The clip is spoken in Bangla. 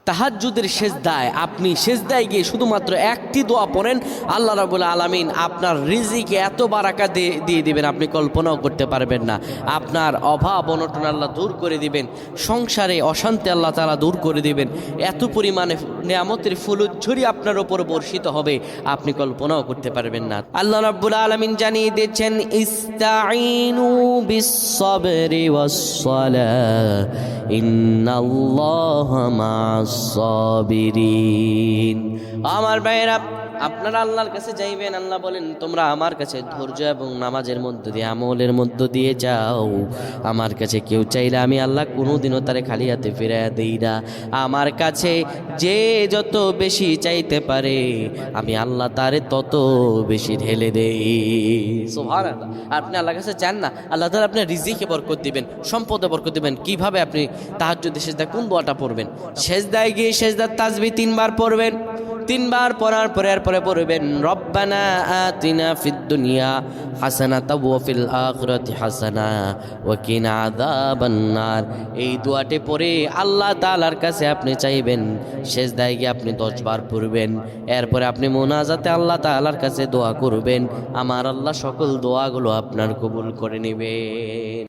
তাহাজ্জুদের সেজদায় আপনি সেজদায় গিয়ে শুধুমাত্র একটি দোয়া পড়েন, আল্লাহ রাব্বুল আলামিন আপনার রিজিকে এত বারাকা দিয়ে দিবেন আপনি কল্পনাও করতে পারবেন না। আপনার অভাব অনটন আল্লাহ দূর করে দিবেন, সংসারে অশান্তি আল্লাহ তাআলা দূর করে দিবেন, এত পরিমাণে নিয়ামতের ফুলঝুরি আপনার উপর বর্ষিত হবে আপনি কল্পনাও করতে পারবেন না। আল্লাহ রাব্বুল আলামিন জানিয়ে দিয়েছেন, ইস্তাঈনু বিস-সাবরি ওয়াস-সালাহ ইন্নাল্লাহা মা'আস সাবিরিন। আমার ভাইয়েরা, আপনারা আল্লাহর কাছে যাইবেন, আল্লাহ বলেন তোমরা আমার কাছে ধৈর্য এবং নামাজের মধ্য দিয়ে, আমলের মধ্য দিয়ে যাও। আমার কাছে কেউ চাইলে আমি আল্লাহ কোনোদিনও তারে খালি হাতে ফিরাইয়া দেই না। আমার কাছে যে যত বেশি চাইতে পারে আমি আল্লাহ তারে তত বেশি ঢেলে দেই। সুবহানাল্লাহ। আপনি আল্লাহর কাছে চান না, আল্লাহ তাআলা আপনার রিজিকে বরকত দিবেন, সম্পদে বরকত দিবেন। কিভাবে? আপনি তাহাজ্জুদের সেজদা কোন দোয়াটা পড়বেন? সেজদায় গিয়ে সেজদার তাসবিহ 3 বার পড়বেন। 3 বার পড়ার পরে এরপরে পড়বেন রব্বানা আতিনা ফিদ দুনিয়া হাসানাতাও ওয়া ফিল আখিরাতি হাসানা ওয়া কিনা আযাবান নার। এই দোয়াটি পড়ে আল্লাহ তাআলার কাছে আপনি চাইবেন, সেজদায় গিয়ে আপনি 10 বার পড়বেন। এরপরে আপনি মুনাজাতে আল্লাহ তাআলার কাছে দোয়া করবেন, আমার আল্লাহ সকল দোয়াগুলো আপনার কবুল করে নেবেন।